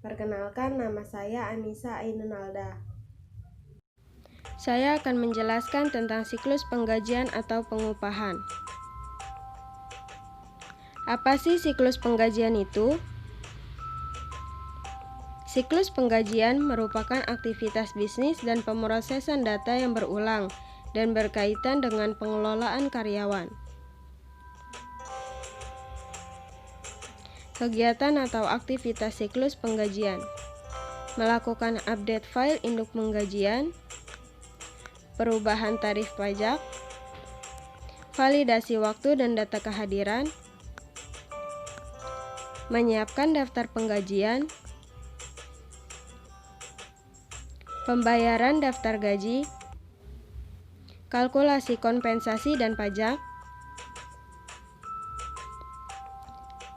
Perkenalkan, nama saya Anissa Ainunalda. Saya akan menjelaskan tentang siklus penggajian atau pengupahan. Apa sih siklus penggajian itu? Siklus penggajian merupakan aktivitas bisnis dan pemrosesan data yang berulang dan berkaitan dengan pengelolaan karyawan. Kegiatan atau aktivitas siklus penggajian: melakukan update file induk penggajian, perubahan tarif pajak, validasi waktu dan data kehadiran, menyiapkan daftar penggajian, pembayaran daftar gaji, kalkulasi kompensasi dan pajak,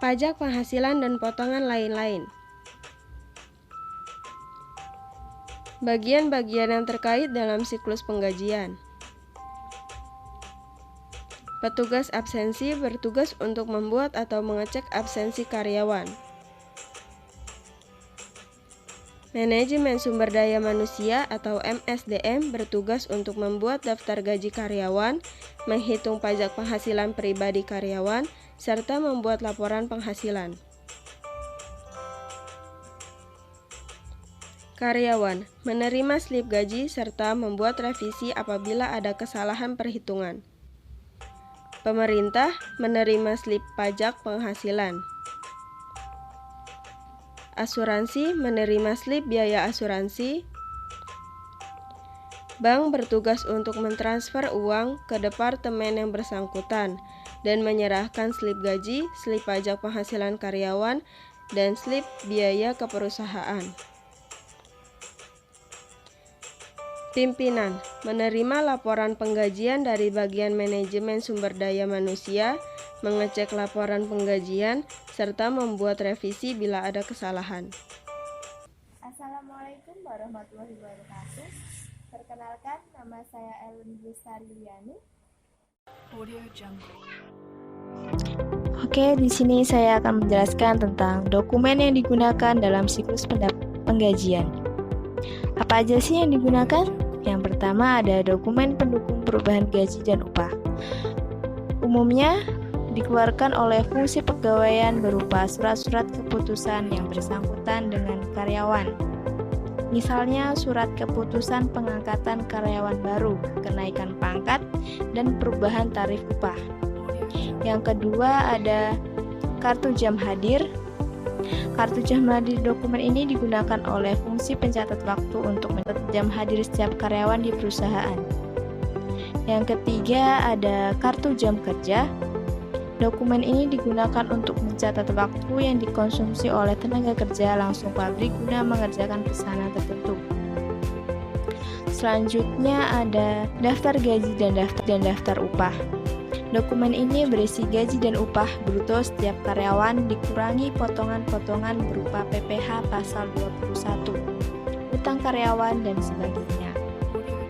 pajak penghasilan dan potongan lain-lain. Bagian-bagian yang terkait dalam siklus penggajian. Petugas absensi bertugas untuk membuat atau mengecek absensi karyawan. Manajemen sumber daya manusia atau MSDM bertugas untuk membuat daftar gaji karyawan, menghitung pajak penghasilan pribadi karyawan, serta membuat laporan penghasilan. Karyawan menerima slip gaji serta membuat revisi apabila ada kesalahan perhitungan. Pemerintah menerima slip pajak penghasilan. Asuransi menerima slip biaya asuransi. Bank bertugas untuk mentransfer uang ke departemen yang bersangkutan dan menyerahkan slip gaji, slip pajak penghasilan karyawan, dan slip biaya ke perusahaan. Pimpinan menerima laporan penggajian dari bagian manajemen sumber daya manusia, mengecek laporan penggajian, serta membuat revisi bila ada kesalahan. Assalamualaikum warahmatullahi wabarakatuh. Perkenalkan, nama saya Ellen Lestariani. Oke, di sini saya akan menjelaskan tentang dokumen yang digunakan dalam siklus penggajian. Apa aja sih yang digunakan? Yang pertama ada dokumen pendukung perubahan gaji dan upah. Umumnya dikeluarkan oleh fungsi pegawaian berupa surat-surat keputusan yang bersangkutan dengan karyawan. Misalnya surat keputusan pengangkatan karyawan baru, kenaikan pangkat, dan perubahan tarif upah. Yang kedua ada kartu jam hadir. Kartu jam hadir dokumen ini digunakan oleh fungsi pencatat waktu untuk mencatat jam hadir setiap karyawan di perusahaan. Yang ketiga ada kartu jam kerja. Dokumen ini digunakan untuk mencatat waktu yang dikonsumsi oleh tenaga kerja langsung pabrik guna mengerjakan pesanan tertentu. Selanjutnya ada daftar gaji dan daftar upah. Dokumen ini berisi gaji dan upah bruto setiap karyawan dikurangi potongan-potongan berupa PPh pasal 21, utang karyawan, dan sebagainya.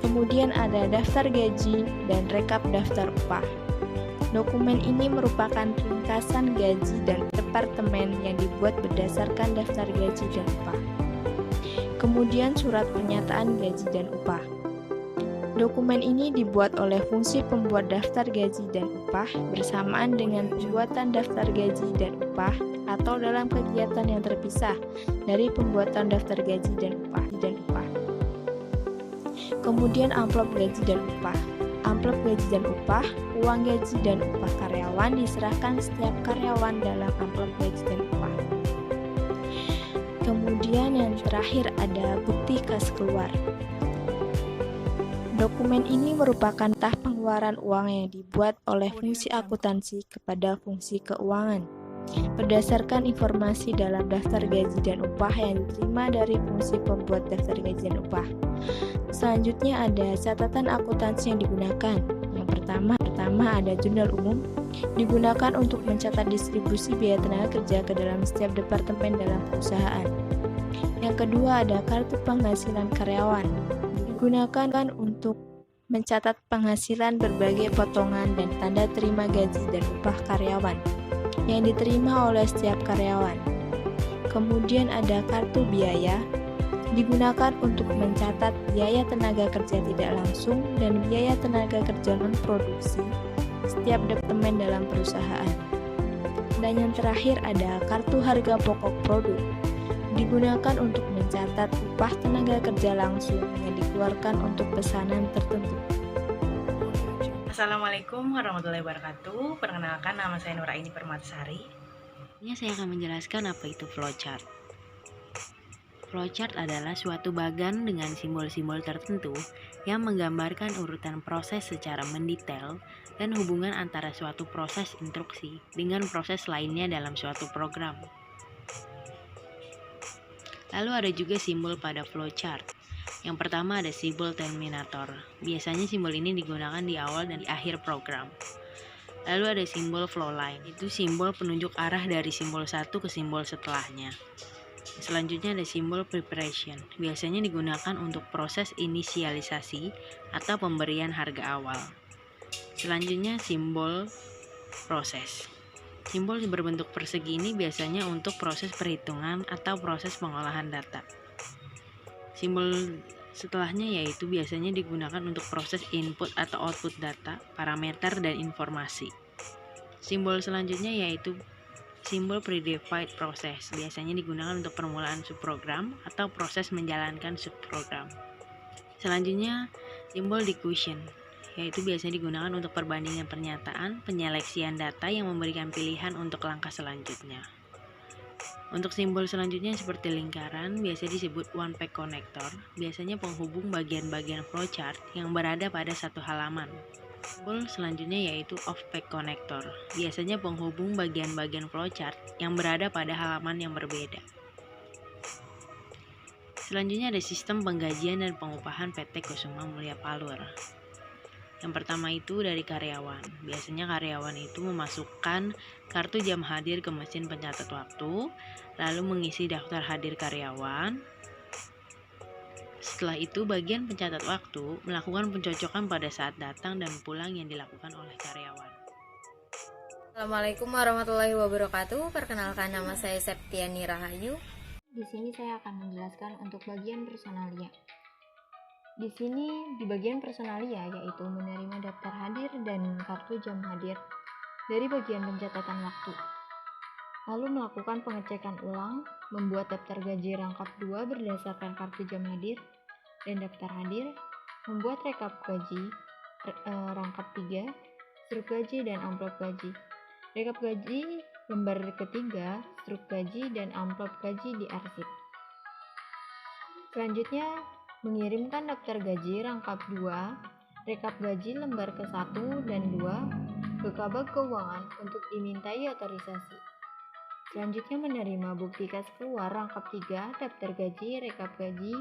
Kemudian ada daftar gaji dan rekap daftar upah. Dokumen ini merupakan ringkasan gaji dan departemen yang dibuat berdasarkan daftar gaji dan upah. Kemudian surat pernyataan gaji dan upah. Dokumen ini dibuat oleh fungsi pembuat daftar gaji dan upah bersamaan dengan pembuatan daftar gaji dan upah atau dalam kegiatan yang terpisah dari pembuatan daftar gaji dan upah. Kemudian amplop gaji dan upah. Amplop gaji dan upah, uang gaji dan upah karyawan diserahkan setiap karyawan dalam amplop gaji dan upah. Kemudian yang terakhir ada bukti kas keluar. Dokumen ini merupakan tahap pengeluaran uang yang dibuat oleh fungsi akuntansi kepada fungsi keuangan berdasarkan informasi dalam daftar gaji dan upah yang diterima dari fungsi pembuat daftar gaji dan upah. Selanjutnya ada catatan akuntansi yang digunakan. Yang pertama ada jurnal umum, digunakan untuk mencatat distribusi biaya tenaga kerja ke dalam setiap departemen dalam perusahaan. Yang kedua ada kartu penghasilan karyawan, digunakan untuk mencatat penghasilan berbagai potongan dan tanda terima gaji dan upah karyawan yang diterima oleh setiap karyawan. Kemudian ada kartu biaya, digunakan untuk mencatat biaya tenaga kerja tidak langsung dan biaya tenaga kerja non-produksi setiap departemen dalam perusahaan. Dan yang terakhir ada kartu harga pokok produk, digunakan untuk mencatat upah tenaga kerja langsung yang dikeluarkan untuk pesanan tertentu. Assalamualaikum warahmatullahi wabarakatuh. Perkenalkan, nama saya Nuraini Permatasari. Ini saya akan menjelaskan apa itu flowchart. Flowchart adalah suatu bagan dengan simbol-simbol tertentu yang menggambarkan urutan proses secara mendetail dan hubungan antara suatu proses instruksi dengan proses lainnya dalam suatu program. Lalu ada juga simbol pada flowchart. Yang pertama ada simbol terminator. Biasanya simbol ini digunakan di awal dan di akhir program. Lalu ada simbol flowline. Itu simbol penunjuk arah dari simbol satu ke simbol setelahnya. Selanjutnya ada simbol preparation. Biasanya digunakan untuk proses inisialisasi atau pemberian harga awal. Selanjutnya simbol proses. Simbol berbentuk persegi ini biasanya untuk proses perhitungan atau proses pengolahan data. Simbol setelahnya yaitu biasanya digunakan untuk proses input atau output data, parameter, dan informasi. Simbol selanjutnya yaitu simbol predefined process. Biasanya digunakan untuk permulaan subprogram atau proses menjalankan subprogram. Selanjutnya, simbol diffusion, yaitu biasanya digunakan untuk perbandingan pernyataan, penyeleksian data yang memberikan pilihan untuk langkah selanjutnya. Untuk simbol selanjutnya seperti lingkaran, biasa disebut one page connector, biasanya penghubung bagian-bagian flowchart yang berada pada satu halaman. Simbol selanjutnya yaitu off-page connector, biasanya penghubung bagian-bagian flowchart yang berada pada halaman yang berbeda. Selanjutnya ada sistem penggajian dan pengupahan PT Kusuma Mulya Palur. Yang pertama itu dari karyawan. Biasanya karyawan itu memasukkan kartu jam hadir ke mesin pencatat waktu, lalu mengisi daftar hadir karyawan. Setelah itu, bagian pencatat waktu melakukan pencocokan pada saat datang dan pulang yang dilakukan oleh karyawan. Assalamualaikum warahmatullahi wabarakatuh. Perkenalkan, nama saya Septiani Rahayu. Di sini saya akan menjelaskan untuk bagian personalia. Di sini di bagian personalia yaitu menerima daftar hadir dan kartu jam hadir dari bagian pencatatan waktu. Lalu melakukan pengecekan ulang, membuat daftar gaji rangkap 2 berdasarkan kartu jam hadir dan daftar hadir, membuat rekap gaji rangkap 3, struk gaji dan amplop gaji. Rekap gaji lembar ketiga, struk gaji dan amplop gaji diarsip. Selanjutnya, mengirimkan daftar gaji rangkap 2, rekap gaji lembar ke-1 dan 2 ke Kabag Keuangan untuk dimintai otorisasi. Selanjutnya menerima bukti kas keluar rangkap 3, daftar gaji, rekap gaji,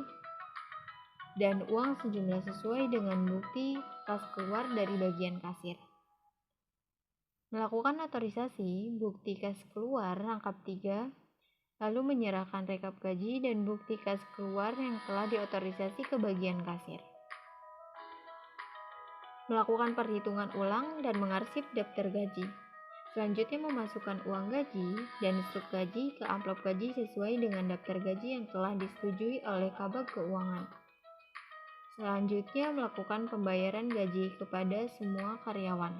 dan uang sejumlah sesuai dengan bukti kas keluar dari bagian kasir. Melakukan otorisasi bukti kas keluar rangkap 3, lalu menyerahkan rekap gaji dan bukti kas keluar yang telah diotorisasi ke bagian kasir. Melakukan perhitungan ulang dan mengarsip daftar gaji. Selanjutnya memasukkan uang gaji dan struk gaji ke amplop gaji sesuai dengan daftar gaji yang telah disetujui oleh Kabag Keuangan. Selanjutnya melakukan pembayaran gaji kepada semua karyawan.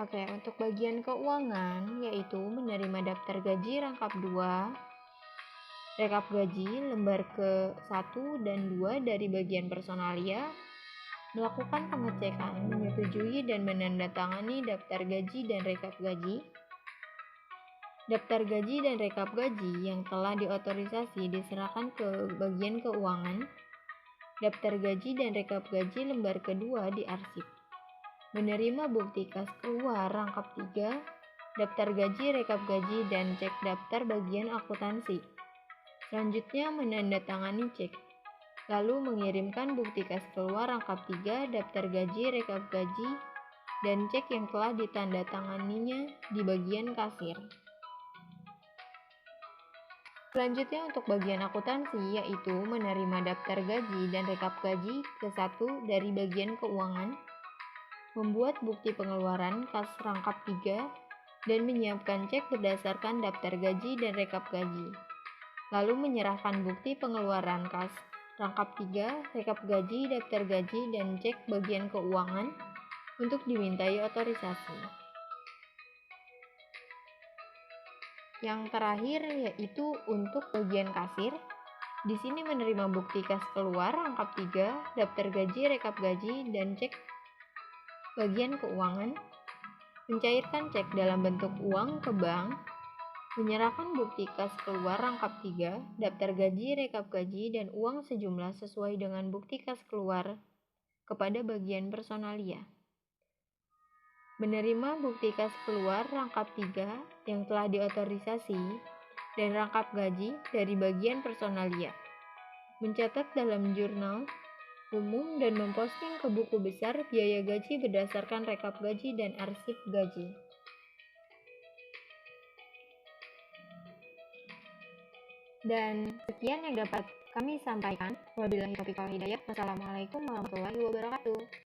Oke, untuk bagian keuangan yaitu menerima daftar gaji rangkap 2, rekap gaji lembar ke-1 dan 2 dari bagian personalia, melakukan pengecekan, menyetujui dan menandatangani daftar gaji dan rekap gaji. Daftar gaji dan rekap gaji yang telah diotorisasi diserahkan ke bagian keuangan. Daftar gaji dan rekap gaji lembar kedua diarsip. Menerima bukti kas keluar rangkap 3, daftar gaji, rekap gaji, dan cek daftar bagian akuntansi. Selanjutnya menandatangani cek. Lalu mengirimkan bukti kas keluar rangkap 3, daftar gaji, rekap gaji, dan cek yang telah ditandatanganinya di bagian kasir. Selanjutnya untuk bagian akuntansi yaitu menerima daftar gaji dan rekap gaji ke-1 dari bagian keuangan, membuat bukti pengeluaran kas rangkap 3, dan menyiapkan cek berdasarkan daftar gaji dan rekap gaji. Lalu menyerahkan bukti pengeluaran kas, rangkap 3, rekap gaji, daftar gaji, dan cek bagian keuangan untuk dimintai otorisasi. Yang terakhir yaitu untuk bagian kasir. Di sini menerima bukti kas keluar, rangkap 3, daftar gaji, rekap gaji, dan cek bagian keuangan, mencairkan cek dalam bentuk uang ke bank, menyerahkan bukti kas keluar, rangkap 3, daftar gaji, rekap gaji, dan uang sejumlah sesuai dengan bukti kas keluar kepada bagian personalia. Menerima bukti kas keluar, rangkap 3 yang telah diotorisasi dan rangkap gaji dari bagian personalia, mencatat dalam jurnal umum dan memposting ke buku besar biaya gaji berdasarkan rekap gaji dan arsip gaji. Dan sekian yang dapat kami sampaikan. Wabillahi taufiq wal hidayah. Wassalamualaikum warahmatullahi wabarakatuh.